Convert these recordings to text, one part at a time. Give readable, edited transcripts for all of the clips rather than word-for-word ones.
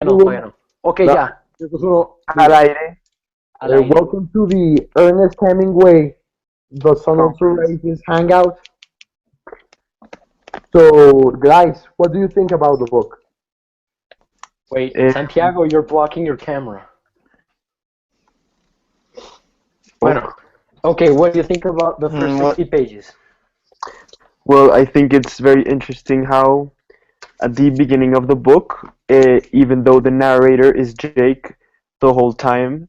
No, todavía no. Ok, No, ya. 3, 2, 1, al listo. aire. Al aire. Welcome to the Ernest Hemingway The Sun Also Conference. Rises hangout. So, guys, what do you think about the book? Wait, Eh, Santiago, you're blocking your camera. oh, Bueno. Okay, what do you think about the first What? 60 pages? well, I think it's very interesting how at the beginning of the book, even though the narrator is Jake the whole time,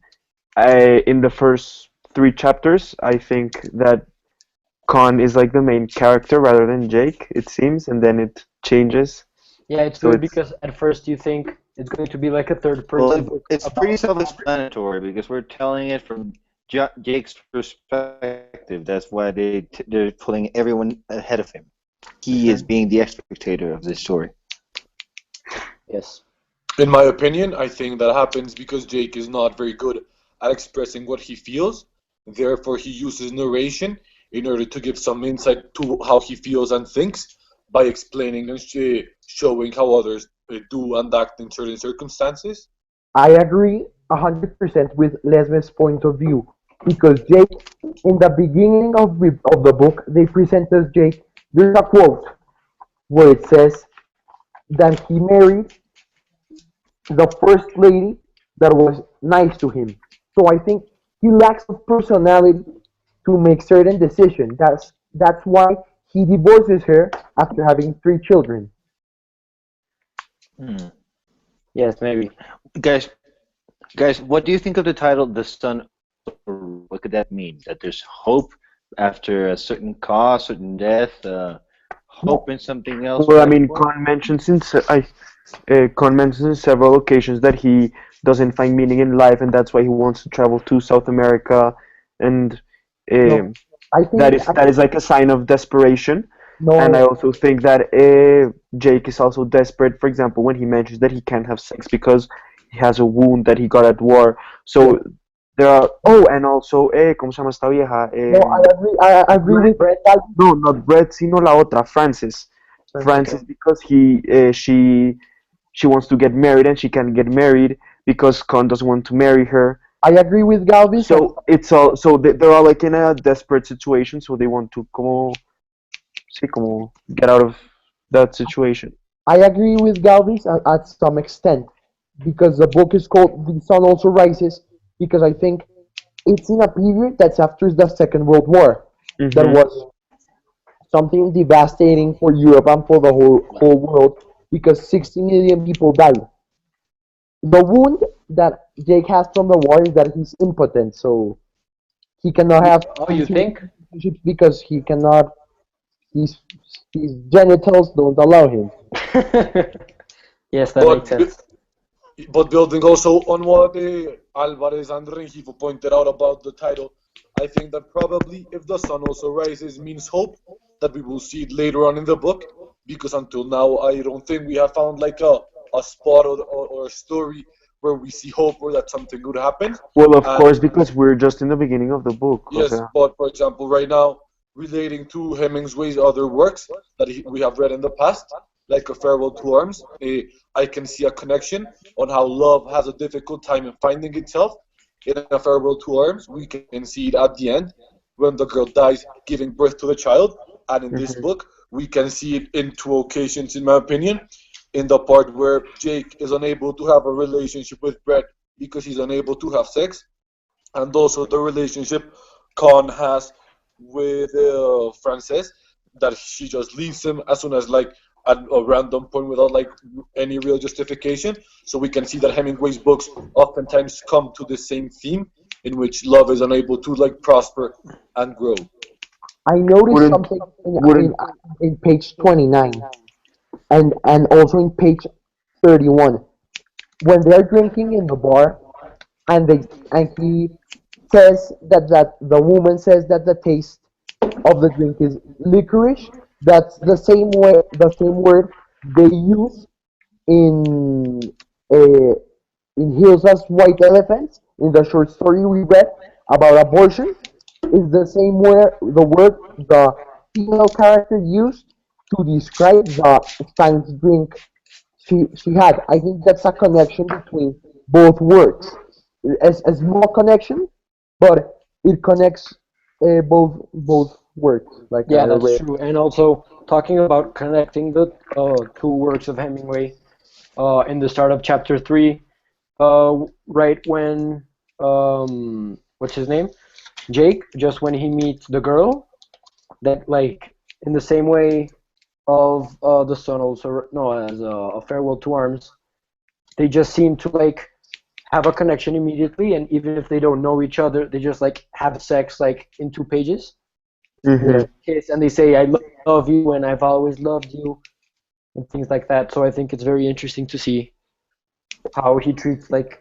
in the first three chapters, I think that Con is like the main character rather than Jake, it seems, and then it changes. Yeah, it's So good it's because at first you think it's going to be like a third Well, person book it's about. pretty self-explanatory because we're telling it from Jake's perspective. That's why they're pulling everyone ahead of him. He is Mhm. being the spectator of this story. Yes. In my opinion, I think that happens because Jake is not very good at expressing what he feels. Therefore, he uses narration in order to give some insight to how he feels and thinks by explaining and showing how others do and act in certain circumstances. I agree 100% with Lesme's point of view because Jake, in the beginning of the book, they present us Jake. There's a quote where it says that he married the first lady that was nice to him. So I think he lacks of personality to make certain decisions. That's why he divorces her after having three children. Hmm. Yes, maybe. Guys, guys, what do you think of the title "The Sun"? What could that mean? That there's hope after a certain cause, certain death, hope in something else, Well, I right? mean, Con mentions in several occasions that he doesn't find meaning in life, and that's why he wants to travel to South America, and No, um, I think that is like a sign of desperation. And I no. also think that Jake is also desperate. For example, when he mentions that he can't have sex because he has a wound that he got at war. Yeah, So there are. Oh, and also, ¿cómo se llama esta vieja? no. I agree Brett? with Cal. No, not Brett, sino la otra, Frances. Okay. Frances, because she wants to get married and she can't get married because Con doesn't want to marry her. I agree with Galvis, and So it's all they're all like in a desperate situation, so they want to como sí, como get out of that situation. I agree with Galvis at some extent because the book is called "The Sun Also Rises" because I think it's in a period that's after the Second World War that Hmm. was something devastating for Europe and for the whole world because 60 million people died. The wound that Jake has from the war is that he's impotent, so he cannot have Oh, you think? relationships because he cannot. His his genitals don't allow him. Yes, that makes But sense. But building also on what Alvarez and Rengifo pointed out about the title, I think that probably if the sun also rises means hope, that we will see it later on in the book, because until now I don't think we have found like a spot or a story where we see hope or that something good happens. Well, of And course, because we're just in the beginning of the book. O yes, sea, but for example, right now, relating to Hemingway's other works that we have read in the past, like A Farewell to Arms, I can see a connection on how love has a difficult time in finding itself. In A Farewell to Arms, we can see it at the end when the girl dies giving birth to the child. And in this mhm. book, we can see it in two occasions, in my opinion. In the part where Jake is unable to have a relationship with Brett because he's unable to have sex, and also the relationship Khan has with Frances, that she just leaves him as soon as like at a random point without like any real justification. So we can see that Hemingway's books oftentimes come to the same theme in which love is unable to like prosper and grow. I noticed Wouldn't something wouldn't in page 29 and also in page 31 when they're drinking in the bar and they and he says that the woman says that the taste of the drink is licorice. That's the same word they use in uh, in Hilsa's White Elephants in the short story we read about abortion. Is the same word the word the female character used to describe the Stein's drink she had. I think that's a connection between both works. A small connection, but it connects both works. Like I Yeah, that's read. true. And also talking about connecting the two works of Hemingway, in the start of chapter three, right when what's his name? Jake, just when he meets the girl, that like in the same way of the son also no as a farewell to arms, they just seem to like have a connection immediately, and even if they don't know each other, they just like have sex like in 2 pages. Hmm. Yeah. They kiss and they say I love you and I've always loved you and things like that. So I think it's very interesting to see how he treats like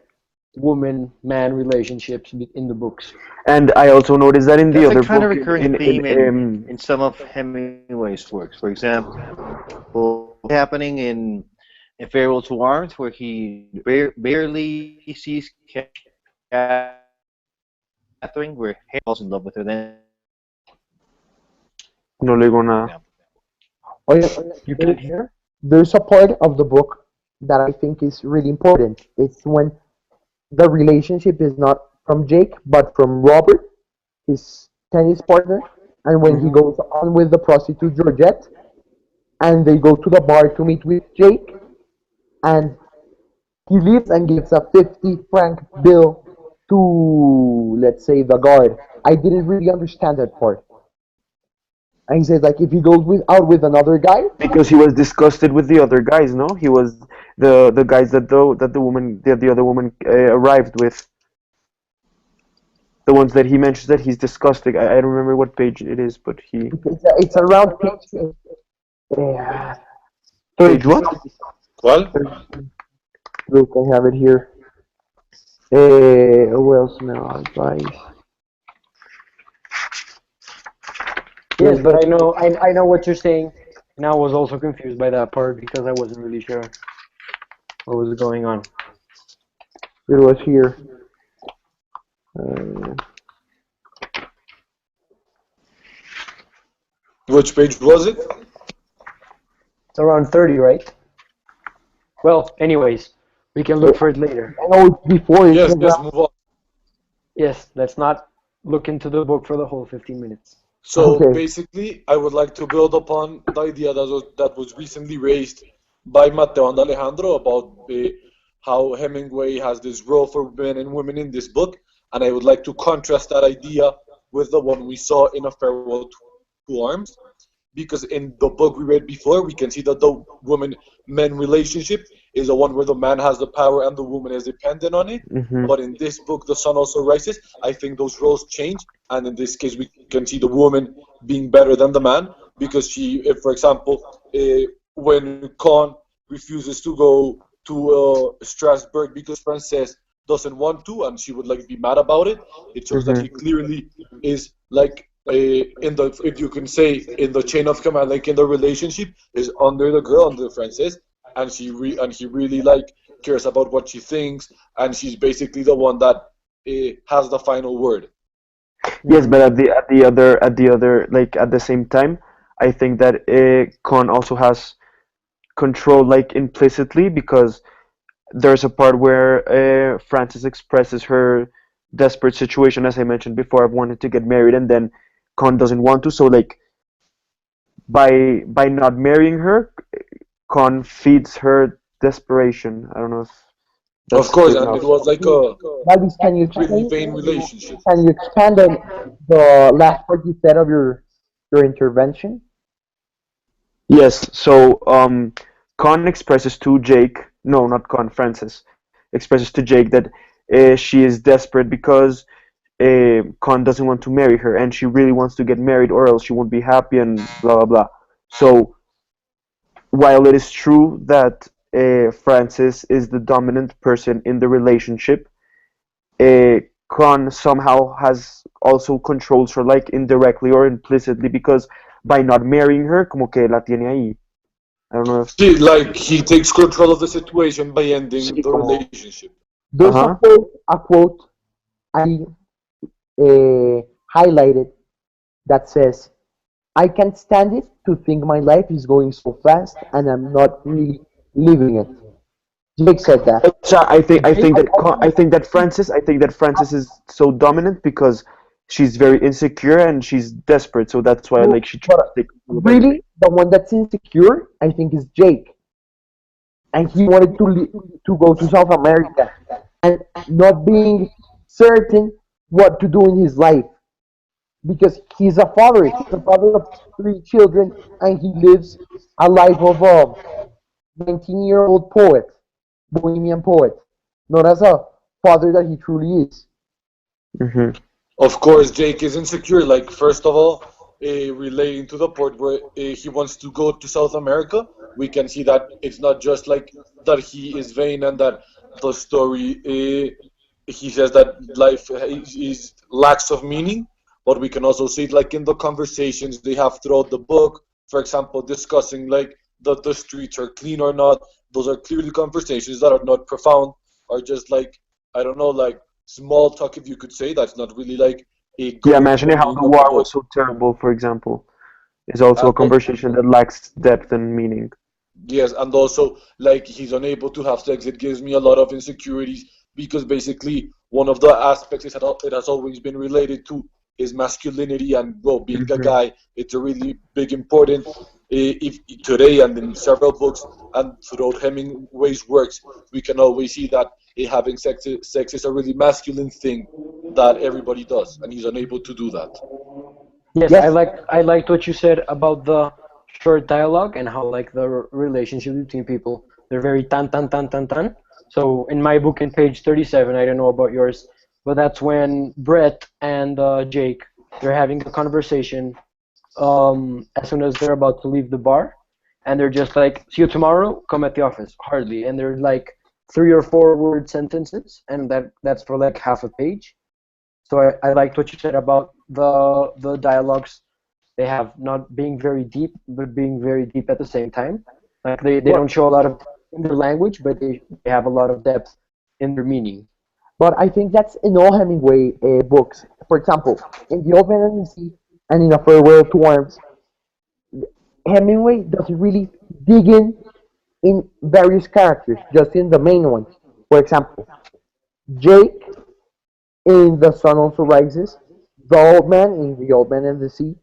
woman man relationships in the books. And I also noticed that in the That's a other kind of book, recurring in theme in some of Hemingway's works. For example, happening in Farewell to Arms, where he barely sees Catherine, where Harry falls in love with her. Then, no le digo for nada. example, Oh yeah. You There, can't hear? there's a part of the book that I think is really important. It's when the relationship is not from Jake, but from Robert, his tennis partner, and when he Hmm. goes on with the prostitute Georgette, and they go to the bar to meet with Jake, and he leaves and gives a 50 franc bill to, let's say, the guard. I didn't really understand that part. And he says, like, if he goes out with another guy, Because he was disgusted with the other guys. No, he was the guys that the woman the other woman arrived with. The ones that he mentions that he's disgusted. I don't remember what page it is, but he it's around uh, page 30. what? ¿Cuál? Look, I have it here. Who else now? Advice. Yes, but I know what you're saying, and I was also confused by that part because I wasn't really sure what was going on. It was here. Uh, Which page was it? It's around 30, right? Well, anyways, we can look for it later. I know it's before. It's Yes, let's around. move on. Yes, let's not look into the book for the whole 15 minutes. So Okay. basically, I would like to build upon the idea that was recently raised by Mateo and Alejandro about how Hemingway has this role for men and women in this book, and I would like to contrast that idea with the one we saw in A Farewell to Arms, because in the book we read before, we can see that the woman-men relationship is the one where the man has the power and the woman is dependent on it. Hmm. But in this book, The Sun Also Rises, I think those roles change, and in this case, we can see the woman being better than the man because she, if, for example, when Khan refuses to go to Strasbourg because Frances doesn't want to, and she would like be mad about it, it shows that Hmm. he clearly is like in the, if you can say, in the chain of command, like in the relationship, is under the girl, under Frances, and and he really like cares about what she thinks, and she's basically the one that has the final word. Yes, Hmm. but at the other like at the same time, I think that Khan also has control like implicitly because there's a part where Frances expresses her desperate situation, as I mentioned before, of wanting to get married, and then Khan doesn't want to. So like by not marrying her, Khan feeds her desperation. I don't know if Of that's course, clear and it enough. was like a Balvis, really vain relationship. can you expand on the last part you said of your intervention? Yes, so Khan expresses to Jake, no, not Khan, Frances, expresses to Jake that she is desperate because Khan doesn't want to marry her and she really wants to get married or else she won't be happy and blah blah blah. So while it is true that Frances is the dominant person in the relationship, uh, Khan somehow has also controls her like indirectly or implicitly because by not marrying her, como que la tiene ahí. I don't know if Like he takes control of the situation by ending sí, the como relationship. There's uh-huh. a quote I highlighted that says, "I can't stand it to think my life is going so fast, and I'm not really living it. Jake said that. So Jake, I think that Frances is so dominant because she's very insecure and she's desperate. So that's why No, like she tries but to take control of everything. really, the one that's insecure, I think, is Jake, and he wanted to go to South America, and not being certain what to do in his life because he's a father. He's a father of three children, and he lives a life of a 19-year-old poet, bohemian poet, not as a father that he truly is. Hmm. Of course, Jake is insecure. Like, first of all, relating to the part where he wants to go to South America, we can see that it's not just like that he is vain and that the story, he says that life is lacks of meaning, but we can also see it like in the conversations they have throughout the book. For example, discussing like the streets are clean or not. Those are clearly conversations that are not profound, are just like, I don't know, like small talk, if you could say. That's not really like a Yeah, going imagining how into the the war book. was so terrible, for example, is also And a conversation that lacks depth and meaning. yes, and also like he's unable to have sex. It gives me a lot of insecurities because basically one of the aspects is that it has always been related to is masculinity, and well, being a Hmm. guy, it's a really big important. If today and in several books and throughout Hemingway's works, we can always see that having sex is a really masculine thing that everybody does, and he's unable to do that. yes, Yes, I liked what you said about the short dialogue and how like the relationship between people they're very tan tan tan tan tan. So in my book in page 37, I don't know about yours, but that's when Brett and Jake they're having a conversation as soon as they're about to leave the bar, and they're just like, "See you tomorrow. Come at the office." Hardly, and they're like 3 or 4 word sentences, and that's for like half a page. So I liked what you said about the dialogues they have not being very deep, but being very deep at the same time. Like they but don't show a lot of depth in their language, but they have a lot of depth in their meaning. I think that's in all Hemingway books. For example, in The Old Man and the Sea and in A Farewell to Arms, Hemingway doesn't really dig in various characters, just in the main ones. For example, Jake in The Sun Also Rises, the old man in The Old Man and the Sea,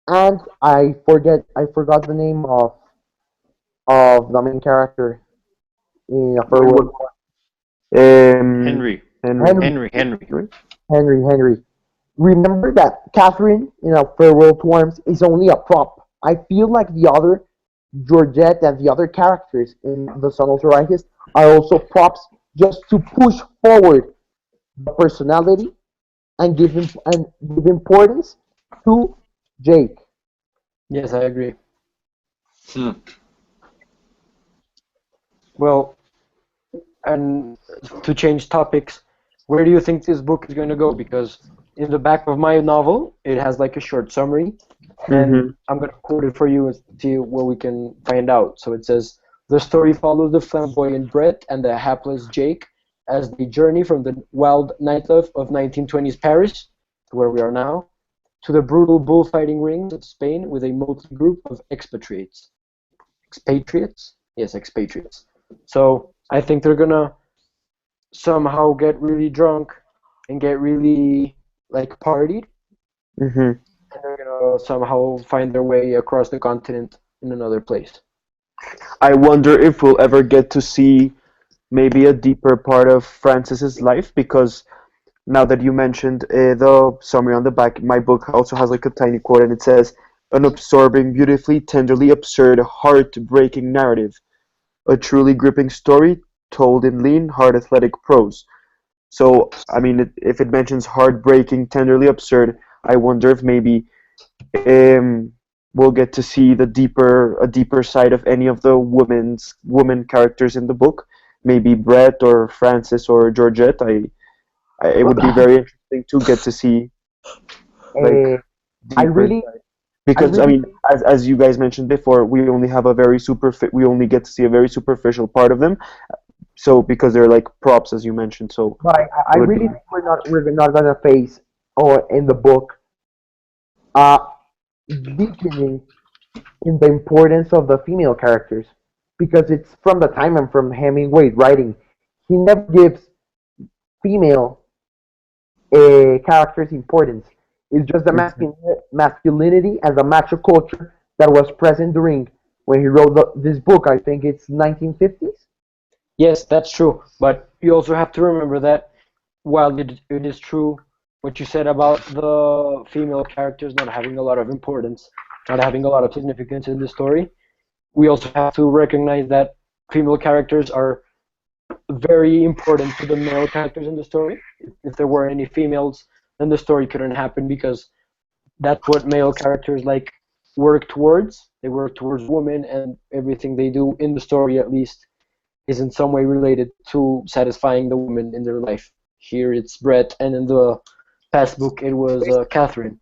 and I forgot the name of the main character in A Wait, Farewell what? to Arms. Um, Henry, Henry. Henry, Henry. Henry? Henry. Remember that Catherine in A Farewell to Arms is only a prop. I feel like the other Georgette and the other characters in The Sun Also Rises are also props just to push forward the personality and give importance to Jake. Yes, I agree. Hmm. Well, and to change topics, where do you think this book is going to go? Because in the back of my novel, it has like a short summary, and Hmm. I'm going to quote it for you and see what we can find out. So it says, the story follows the flamboyant Brett and the hapless Jake as they journey from the wild nightlife of 1920s Paris, to where we are now, to the brutal bullfighting rings of Spain with a motley group of expatriates. Expatriates? Yes, expatriates. So I think they're gonna somehow get really drunk and get really like partied, Hmm. and they're gonna somehow find their way across the continent in another place. I wonder if we'll ever get to see maybe a deeper part of Francis's life because now that you mentioned the summary on the back, my book also has like a tiny quote and it says, an absorbing, beautifully, tenderly absurd, heart-breaking narrative, a truly gripping story told in lean, hard, athletic prose. So, I mean, if it mentions heartbreaking, tenderly absurd, I wonder if maybe um, we'll get to see a deeper side of any of the woman characters in the book. Maybe Brett or Frances or Georgette. It would be very interesting to get to see like Uh, I deeper really, inside. I Because I really mean, as you guys mentioned before, we only get to see a very superficial part of them. So because they're like props, as you mentioned, so But I it would really be. think we're not gonna face or in the book uh deepening in the importance of the female characters because it's from the time and from Hemingway writing. He never gives female characters importance. It's just the masculinity and the macho culture that was present during when he wrote this book. I think it's 1950s. Yes, that's true. But you also have to remember that while it is true what you said about the female characters not having a lot of importance, not having a lot of significance in the story, we also have to recognize that female characters are very important to the male characters in the story. If there weren't any females, then the story couldn't happen because that's what male characters like work towards. They work towards women, and everything they do in the story, at least, is in some way related to satisfying the woman in their life. Here it's Brett, and in the past book it was Catherine.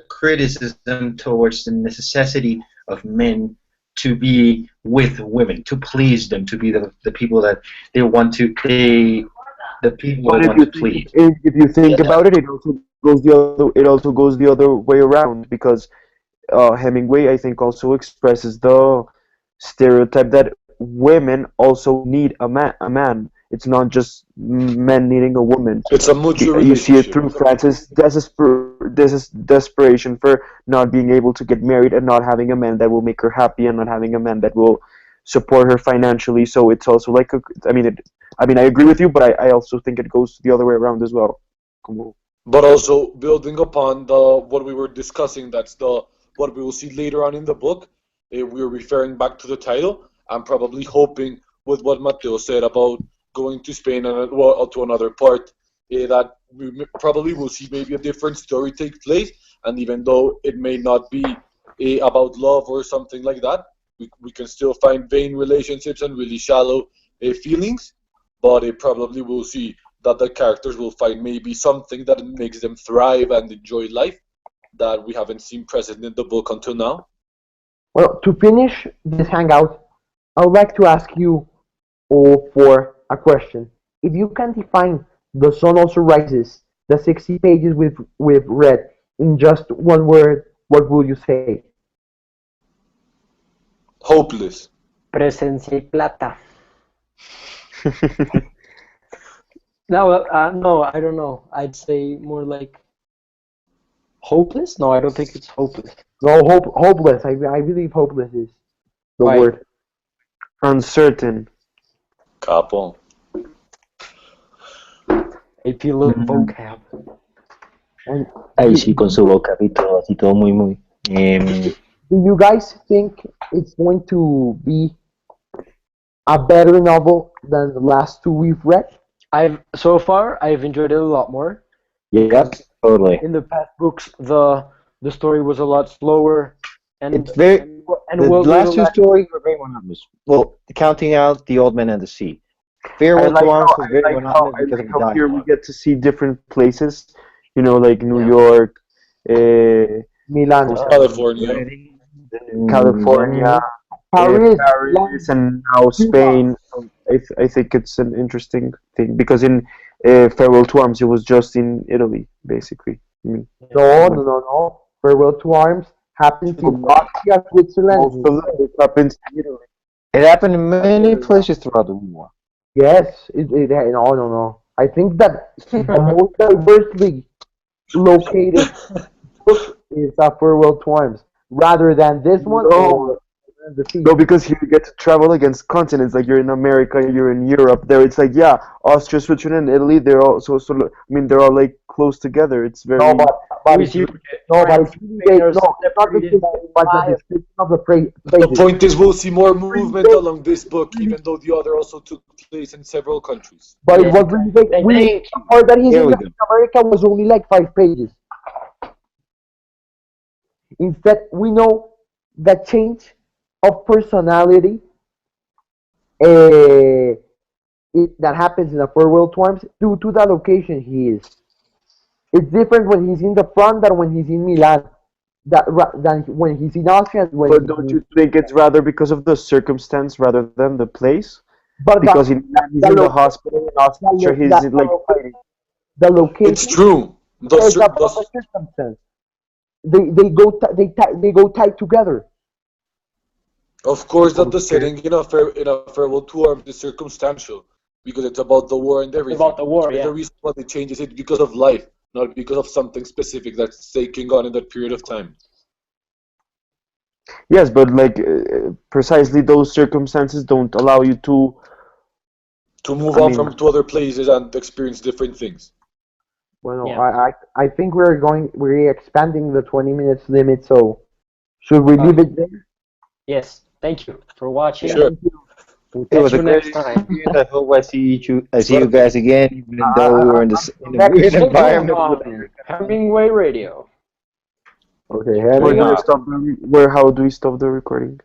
Criticism towards the necessity of men to be with women, to please them, to be the people that they want to the people But they if want you to think please. if you think Yeah. about it, it also goes the other way around because Hemingway I think also expresses the stereotype that women also need a man. It's not just men needing a woman. It's a mutual You see it relationship. through Francis' desperation for not being able to get married and not having a man that will make her happy and not having a man that will support her financially. So it's also like I mean I agree with you, but I also think it goes the other way around as well. Como- But also building upon the what we were discussing, that's the what we will see later on in the book. We're referring back to the title. I'm probably hoping with what Mateo said about going to Spain and well, to another part, that probably will see maybe a different story take place. And even though it may not be about love or something like that, we can still find vain relationships and really shallow feelings. But it probably will see that the characters will find maybe something that makes them thrive and enjoy life that we haven't seen present in the book until now. Well, to finish this hangout, I would like to ask you all for a question. If you can define The Sun Also Rises, the 60 pages we've read, in just one word, what will you say? Hopeless. Presencia y plata. No, no, I don't know. I'd say more like hopeless. No, I don't think it's hopeless. No, hopeless. I believe hopeless is the Why? word. Uncertain. Capo. AP little vocab. And Ahí do, sí, con su boca y todo, así todo muy, muy. do you guys think it's going to be a better novel than the last two we've read? So far I've enjoyed it a lot more Yeah, because totally. in the past books the story was a lot slower and It's very. and The was last two little stories were very monotonous. Well, counting out The Old Man and the Sea. I Farewell like to how Arms was very monotonous because of the here we dialogue. get to see different places, like New yeah. York, uh, Milan, California. California, Paris, Paris, and now Cuba. Spain. So I think it's an interesting thing because in Farewell to Arms, it was just in Italy, basically. I mean, No. Farewell to Arms happens in Austria, Switzerland. most of it happens in Italy. It happened in many places throughout the war. Yes, no. I think that the most diversely located book is Farewell to Arms, rather than this one No, or the Sea. no, because here you get to travel against continents. Like you're in America, you're in Europe. There, it's like Austria, Switzerland, and Italy. They're all they're all like close together. It's very. No, but Luis, it's really no, it's not the description, but the description of the The places. point is, we'll see more movement along this book, even though the other also took place in several countries. But Yeah. it was really big. Thank The part that he's Here in we Latin America was only like 5 pages. Instead, we know the change of personality that happens in a farewell to arms due to the location he is. It's different when he's in the front than when he's in Milan, than when he's in Austria. But don't you think it's rather because of the circumstance rather than the place? But Because he's in the hospital in Austria, he's like fighting. the location It's true. is a proper circumstance. They go tight together. Of course, that the Okay. setting in a Farewell to Arms is circumstantial because it's about the war and everything. About the war, And the yeah. reason why they changes it because of life, not because of something specific that's taking on in that period of time. Yes, but like precisely those circumstances don't allow you to. To move I on mean, from to other places and experience different things. Well, Yeah. I think we're expanding the 20 minutes limit, so should we leave Um, it there? yes. Thank you for watching. Sure. Thank you. We'll It was catch a you great next time. experience. I hope I see you Suerte. guys again, even though we were in this Until in a next weird week. This is environment with Hemingway Radio. Okay, where heading do we out. stop? Where? How do we stop the recording?